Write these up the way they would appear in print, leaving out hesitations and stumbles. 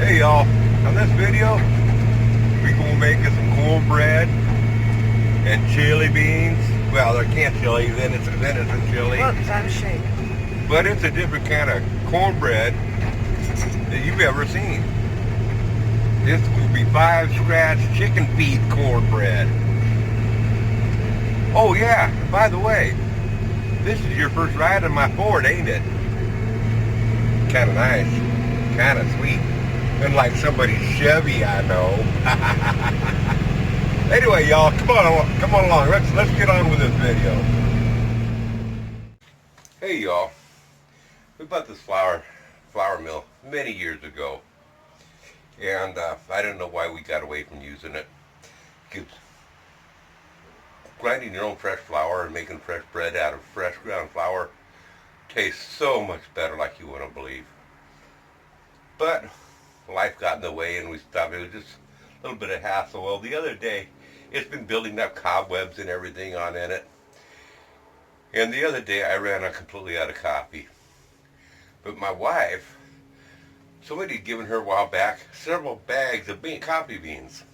Hey y'all, on this video, we're going to make us some cornbread and chili beans. Well, they're can't chili, then it's venison chili. Whoops, I'm shaking. But it's a different kind of cornbread that you've ever seen. This will be 5 scratch chicken feed cornbread. Oh yeah, and by the way, this is your first ride on my Ford, ain't it? Kind of nice, kind of sweet. Unlike somebody's Chevy, I know. Anyway, y'all, come on along. Let's get on with this video. Hey, y'all. We bought this flour mill many years ago, and I don't know why we got away from using it. Because grinding your own fresh flour and making fresh bread out of fresh ground flour tastes so much better, like you wouldn't believe. But life got in the way and we stopped. It was just a little bit of hassle. Well, the other day, it's been building up cobwebs and everything on in it. And the other day, I ran completely out of coffee. But my wife, somebody had given her a while back several bags of coffee beans.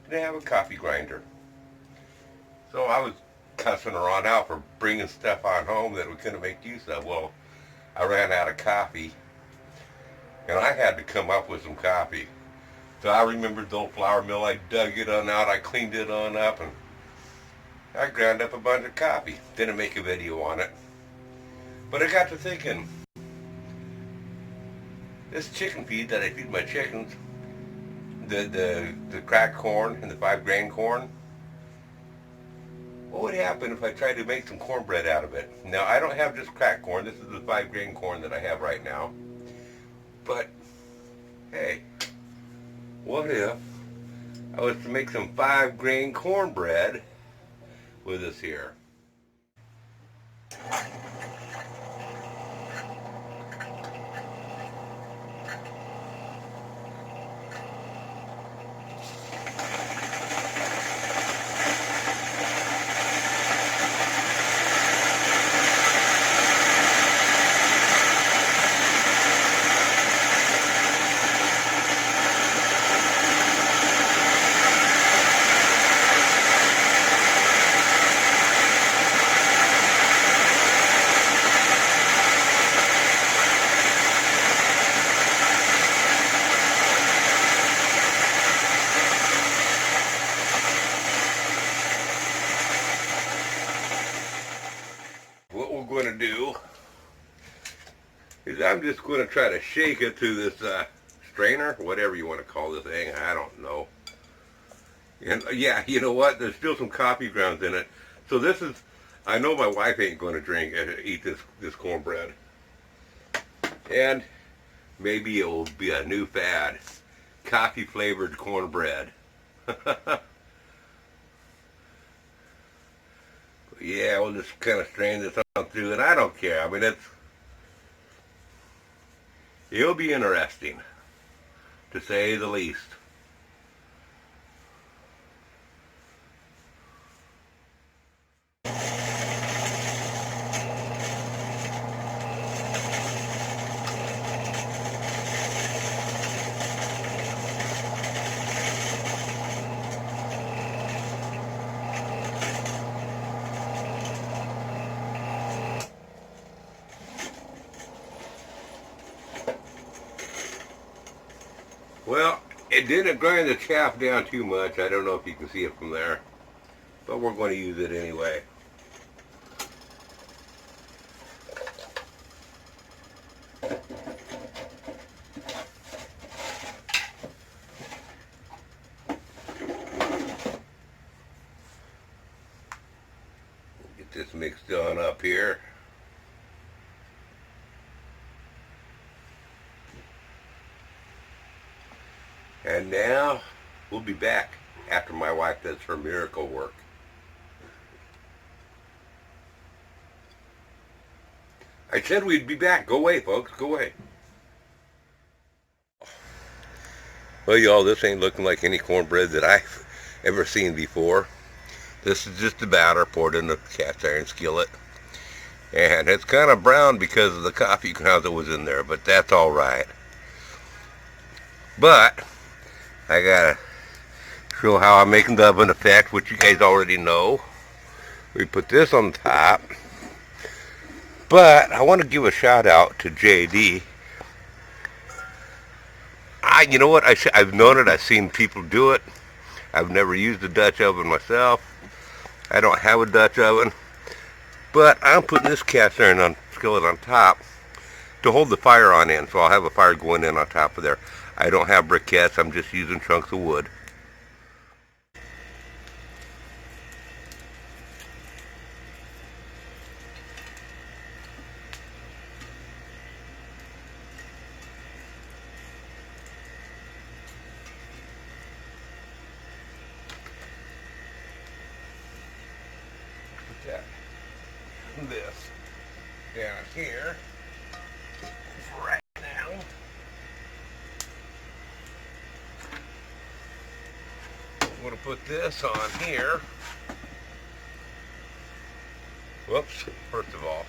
Didn't have a coffee grinder. So I was cussing her on out for bringing stuff on home that we couldn't make use of. Well, I ran out of coffee. And I had to come up with some coffee. So I remembered the old flour mill. I dug it on out. I cleaned it on up. And I ground up a bunch of coffee. Didn't make a video on it. But I got to thinking, this chicken feed that I feed my chickens, the cracked corn and the 5-grain corn, what would happen if I tried to make some cornbread out of it? Now, I don't have just cracked corn. This is the 5-grain corn that I have right now. But, hey, what if I was to make some 5-grain cornbread with this here? What we're going to do is I'm just going to try to shake it through this strainer, whatever you want to call this thing, I don't know. And yeah, you know what, there's still some coffee grounds in it. So this is, I know my wife ain't going to eat this cornbread. And maybe it will be a new fad, coffee flavored cornbread. Yeah, we'll just kind of strain this on through, and I don't care. I mean, it'll be interesting, to say the least. Well, it didn't grind the chaff down too much. I don't know if you can see it from there, but we're going to use it anyway. Get this mixed on up here. And now, we'll be back after my wife does her miracle work. I said we'd be back. Go away, folks. Go away. Well, y'all, this ain't looking like any cornbread that I've ever seen before. This is just the batter poured in the cast iron skillet. And it's kind of brown because of the coffee ground that was in there, but that's all right. But I gotta show how I'm making the oven effect, which you guys already know. We put this on top. But I want to give a shout out to JD. You know what? I've known it. I've seen people do it. I've never used a Dutch oven myself. I don't have a Dutch oven. But I'm putting this cast iron on skillet on top to hold the fire on in. So I'll have a fire going in on top of there. I don't have briquettes. I'm just using chunks of wood. This down here right now. I'm going to put this on here. Whoops, first of all,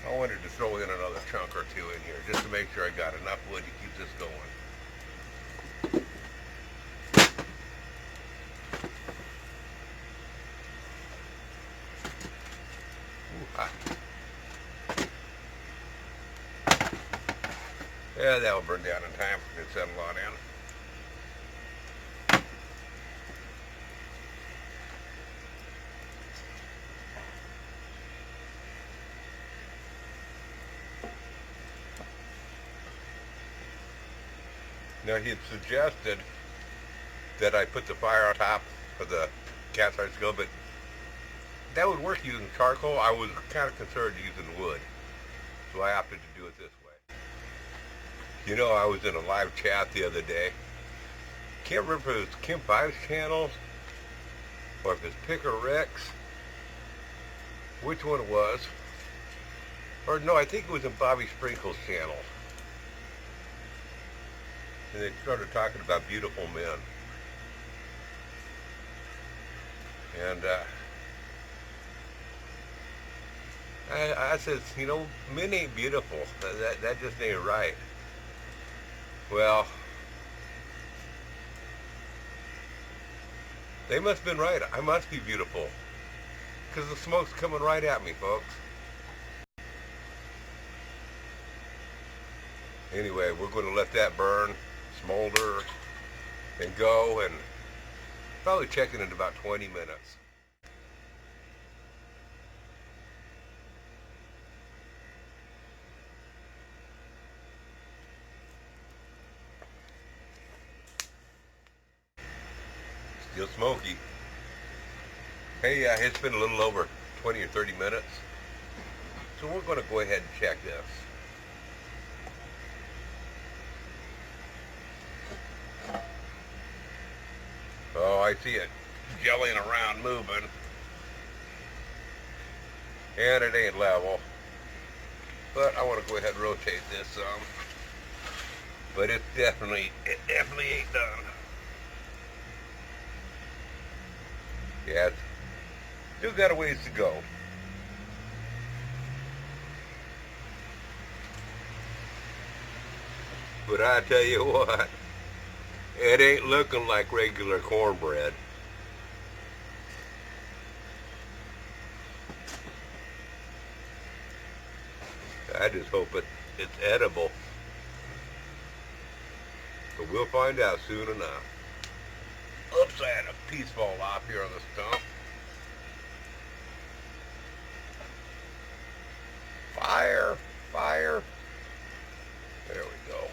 I wanted to throw in another chunk or two in here just to make sure I got enough wood to keep this going. Yeah, that'll burn down in time and settle on in. Now he had suggested that I put the fire on top of the cast iron skillet, but that would work using charcoal. I was kind of concerned using wood, so I opted to do it this way. You know, I was in a live chat the other day. Can't remember if it was Kim Five's channel or if it's Picker Rex. Which one it was? Or no, I think it was in Bobby Sprinkle's channel. And they started talking about beautiful men. And I said, you know, men ain't beautiful. That just ain't right. Well, they must have been right. I must be beautiful. Because the smoke's coming right at me, folks. Anyway, we're going to let that burn, smolder, and go, and probably check it in about 20 minutes. Still smoky. Hey, it's been a little over 20 or 30 minutes. So we're going to go ahead and check this. Oh, I see it jellying around, moving. And it ain't level. But I want to go ahead and rotate this some. But it definitely ain't done. Yeah, it's still got a ways to go. But I tell you what, it ain't looking like regular cornbread. I just hope it's edible. But we'll find out soon enough. Oops, I had a piece fall off here on the stump. Fire, fire. There we go.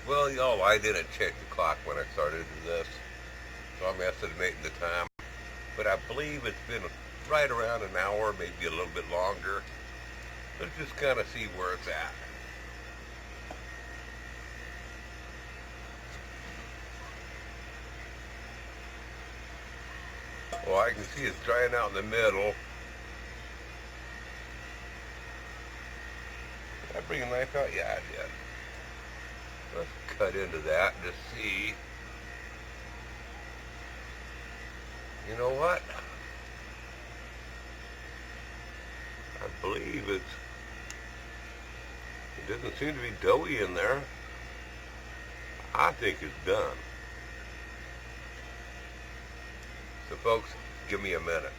Well, y'all, I didn't check the clock when I started this, so I'm estimating the time. But I believe it's been right around an hour, maybe a little bit longer. Let's just kind of see where it's at. Well, I can see it's drying out in the middle. Did I bring a knife out? Yeah, I did. Let's cut into that and just see. You know what? I believe it Doesn't seem to be doughy in there. I think it's done. So folks, give me a minute.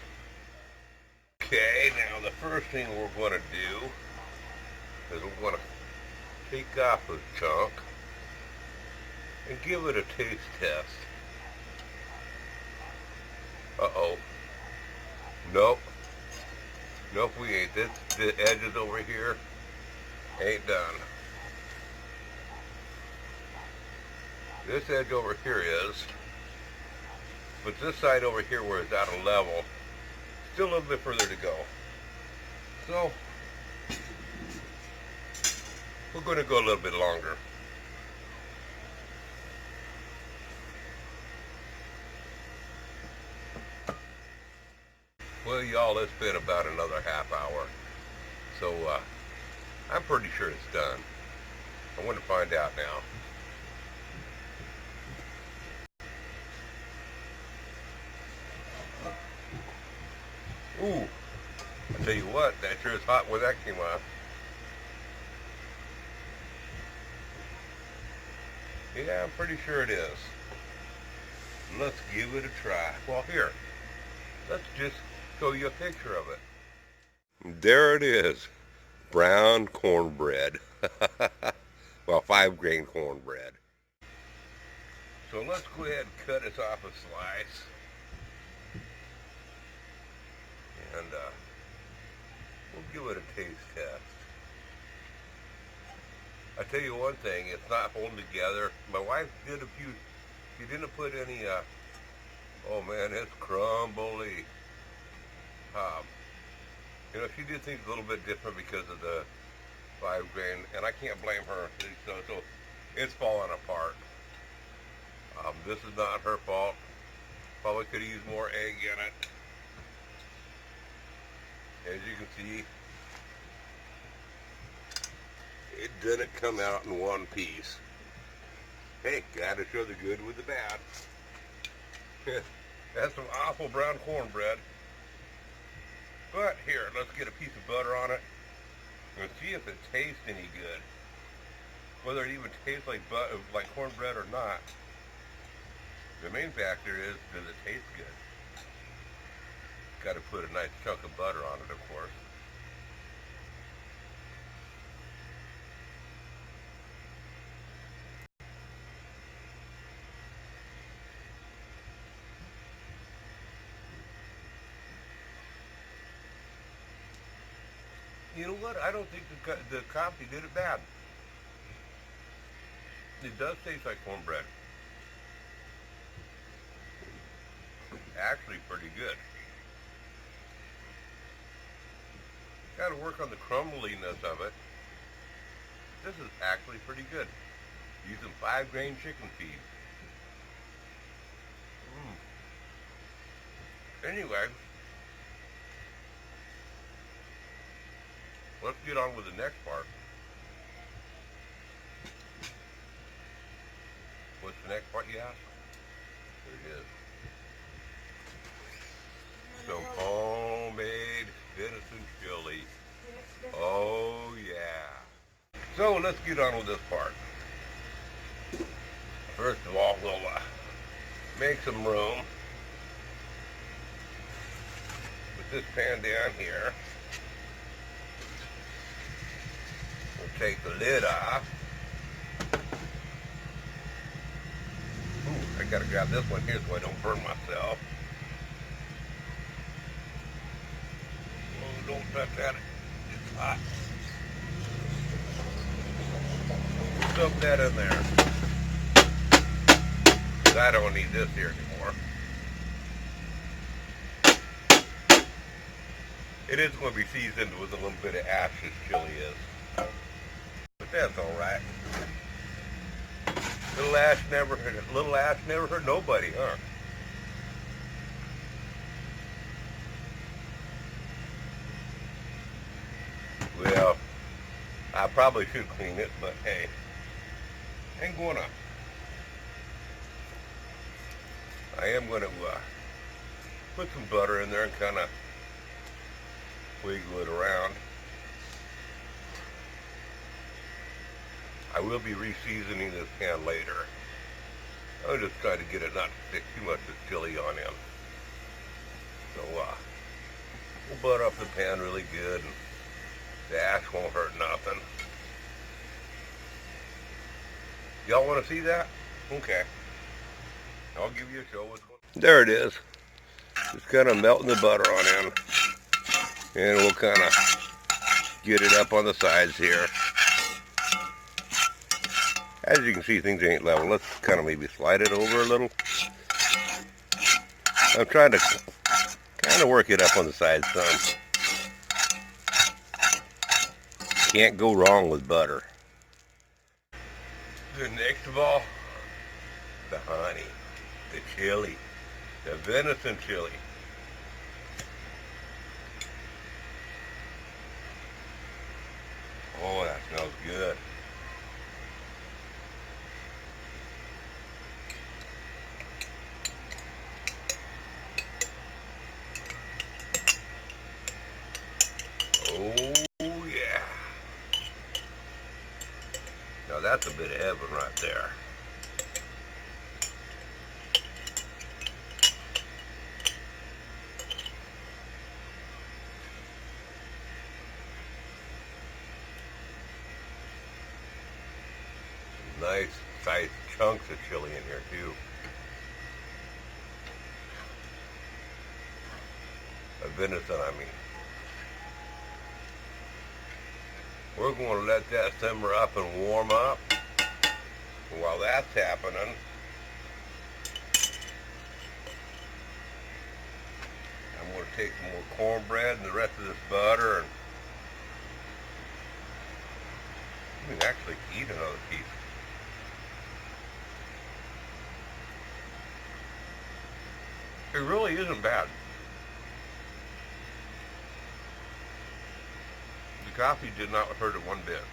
Okay, now the first thing we're going to do is we're going to take off a chunk and give it a taste test. Uh-oh. Nope. Nope, we ain't. The edges over here ain't done. This edge over here is, but this side over here where it's out of level, still a little bit further to go. So, we're going to go a little bit longer. Well, y'all, it's been about another half hour. So, I'm pretty sure it's done. I want to find out now. Ooh, I tell you what, that sure is hot when that came off. Yeah, I'm pretty sure it is. Let's give it a try. Well, here, let's just show you a picture of it. There it is, brown cornbread. Well, 5-grain cornbread. So let's go ahead and cut us off a slice. And we'll give it a taste test. I tell you one thing, it's not holding together. My wife did a few, she didn't put any, oh man, it's crumbly. You know, she did things a little bit different because of the 5-grain, and I can't blame her. So it's falling apart. This is not her fault. Probably could have used more egg in it. As you can see, it didn't come out in one piece. Hey, gotta show the good with the bad. That's some awful brown cornbread. But here, let's get a piece of butter on it and see if it tastes any good. Whether it even tastes like cornbread or not. The main factor is, does it taste good? Got to put a nice chunk of butter on it, of course. You know what? I don't think the coffee did it bad. It does taste like cornbread. Actually pretty good. Got to work on the crumbliness of it. This is actually pretty good. Using 5-grain chicken feed. Anyway, let's get on with the next part. What's the next part, you ask? There it is. Some homemade venison chili. Oh yeah. So let's get on with this part. First of all, we'll make some room. Put this pan down here. We'll take the lid off. Ooh, I gotta grab this one here so I don't burn myself. Oh, don't touch that. It's hot. Dump that in there. 'Cause I don't need this here anymore. It is going to be seasoned with a little bit of ash, this chili is. But that's alright. Little ash never hurt nobody, huh? Well, I probably should clean it, but hey, ain't gonna. I am gonna put some butter in there and kind of wiggle it around. I will be reseasoning this pan later. I'm just trying to get it not to stick too much of chili on in. So we'll butter up the pan really good, and the ash won't hurt nothing. Y'all want to see that? Okay. I'll give you a show. There it is. Just kind of melting the butter on in. And we'll kind of get it up on the sides here. As you can see, things ain't level. Let's kind of maybe slide it over a little. I'm trying to kind of work it up on the sides some. Can't go wrong with butter. The next of all, the honey, the chili, the venison chili. Oh, that smells good. Oh, yeah. Now that's a bit of heaven right there. Nice sized chunks of chili in here too. Venison, I mean. We're going to let that simmer up and warm up. And while that's happening, I'm going to take some more cornbread and the rest of this butter, and you can actually eat another piece. It really isn't bad. The coffee did not hurt it one bit.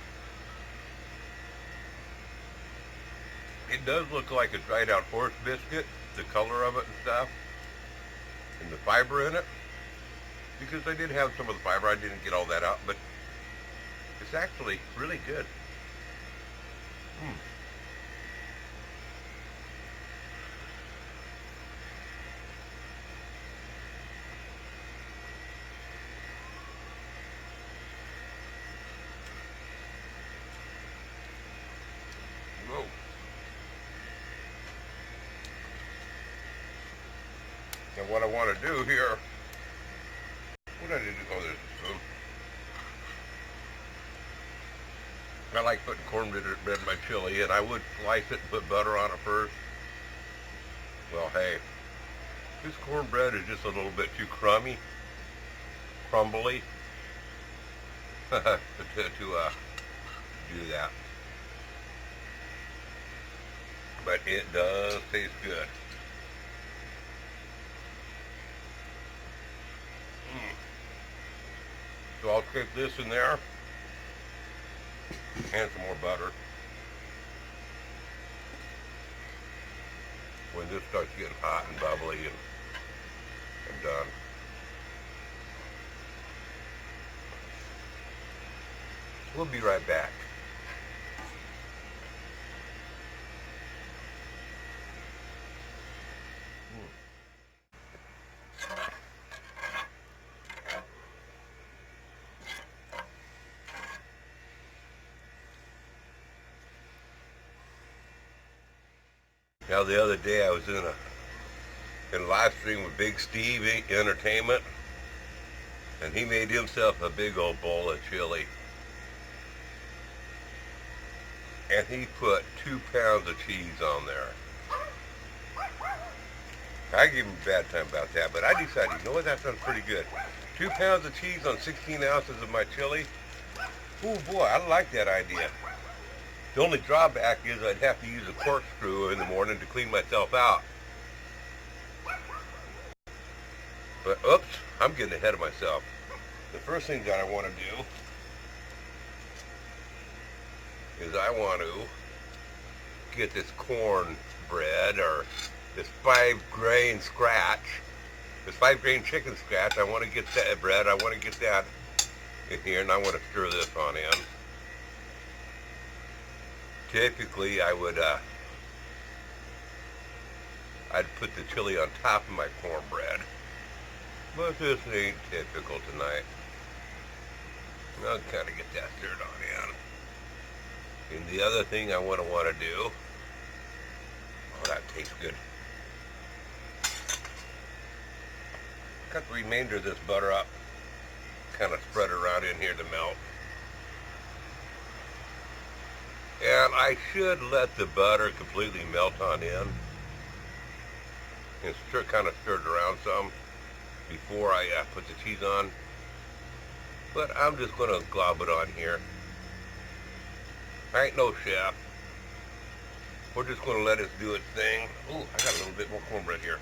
It does look like a dried out horse biscuit, the color of it and stuff, and the fiber in it, because I did have some of the fiber. I didn't get all that out, but it's actually really good. Whoa. And what I want to do here, what I did, oh, there's a spoon. I like putting cornbread in my chili, and I would slice it and put butter on it first. Well, hey, this cornbread is just a little bit too crumbly to do that. But it does taste good. So I'll scrape this in there and some more butter. When this starts getting hot and bubbly and done. We'll be right back. Now the other day I was in a live stream with Big Steve Entertainment, and he made himself a big old bowl of chili. And he put 2 pounds of cheese on there. I gave him a bad time about that, but I decided, you know what, that sounds pretty good. 2 pounds of cheese on 16 ounces of my chili. Oh boy, I like that idea. The only drawback is I'd have to use a corkscrew in the morning to clean myself out. But oops, I'm getting ahead of myself. The first thing that I want to do is I want to get this cornbread, or this 5-grain scratch, this 5-grain chicken scratch. I want to get that bread. I want to get that in here, and I want to stir this on in. Typically, I'd put the chili on top of my cornbread, but this ain't typical tonight. I'll kind of get that stirred on in. And the other thing I want to do, oh, that tastes good. Cut the remainder of this butter up, kind of spread it around in here to melt. And I should let the butter completely melt on in and kind of stir it around some before I put the cheese on. But I'm just going to glob it on here. I ain't no chef. We're just going to let it do its thing. Ooh, I got a little bit more cornbread here.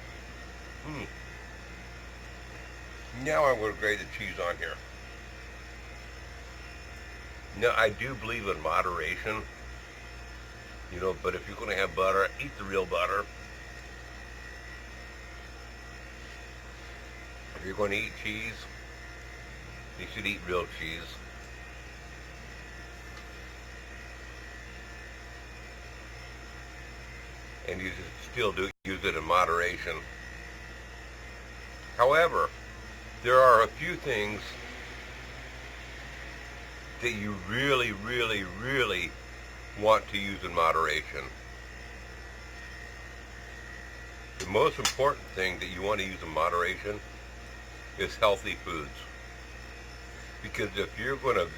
Now I'm going to grate the cheese on here. Now, I do believe in moderation, but if you're going to have butter, eat the real butter. If you're going to eat cheese, you should eat real cheese. And you should still use it in moderation. However, there are a few things that you really, really, really want to use in moderation. The most important thing that you want to use in moderation is healthy foods. Because if you're going to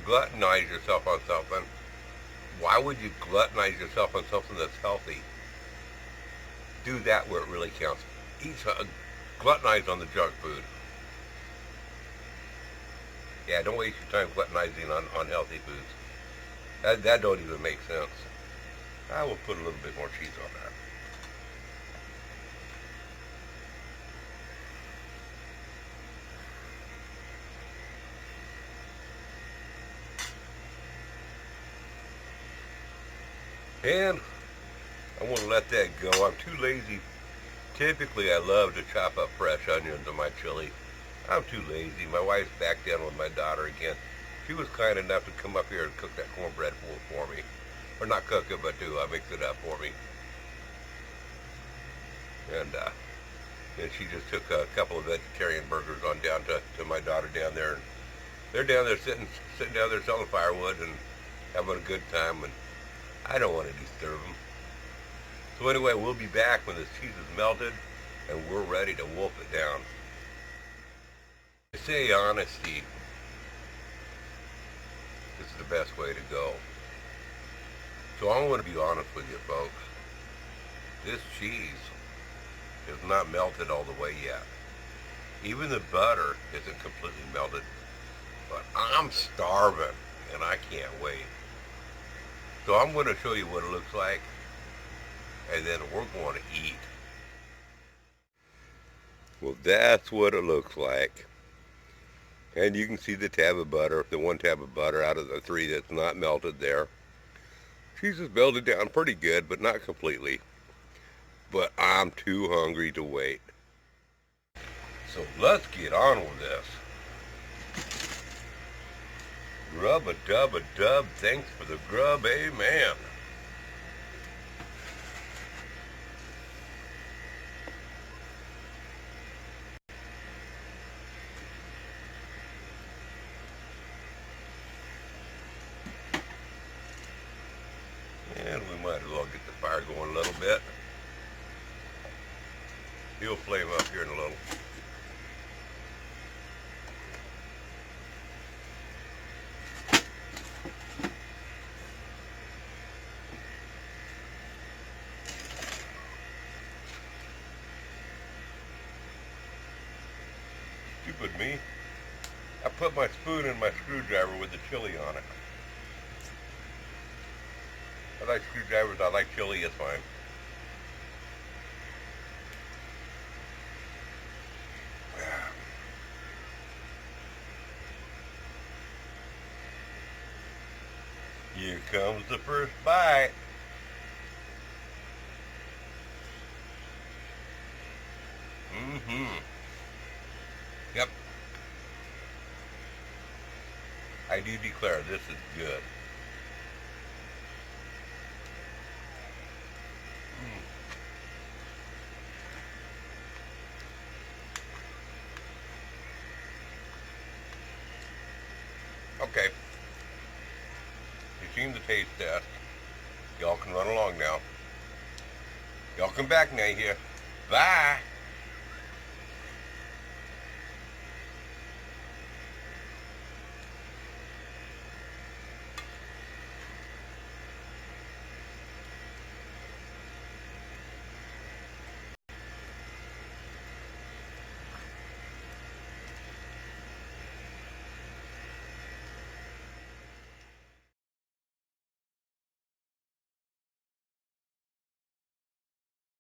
gluttonize yourself on something, why would you gluttonize yourself on something that's healthy? Do that where it really counts. Gluttonize on the junk food. Yeah, don't waste your time gluttonizing on healthy foods. That don't even make sense. I will put a little bit more cheese on that. And I want to let that go. I'm too lazy. Typically, I love to chop up fresh onions in my chili. I'm too lazy. My wife's back down with my daughter again. She was kind enough to come up here and cook that cornbread for me. Or not cook it, but to mix it up for me. And she just took a couple of vegetarian burgers on down to my daughter down there. And they're down there sitting down there selling firewood and having a good time. And I don't want to disturb them. So anyway, we'll be back when this cheese is melted and we're ready to wolf it down. I say honesty is the best way to go. So I want to be honest with you folks. This cheese is not melted all the way yet. Even the butter isn't completely melted. But I'm starving and I can't wait. So I'm going to show you what it looks like, and then we're going to eat. Well, that's what it looks like. And you can see the tab of butter, the one tab of butter out of the three that's not melted there. Cheese is melted down pretty good, but not completely. But I'm too hungry to wait. So let's get on with this. Rub-a-dub-a-dub, thanks for the grub, amen. And we might as well get the fire going a little bit. He'll flame up here in a little. Stupid me. I put my spoon in my screwdriver with the chili on it. I like screwdrivers, I like chili, it's fine. Here comes the first bite. Yep. I do declare this is good. Okay. You've seen the taste test. Y'all can run along now. Y'all come back now here. Bye.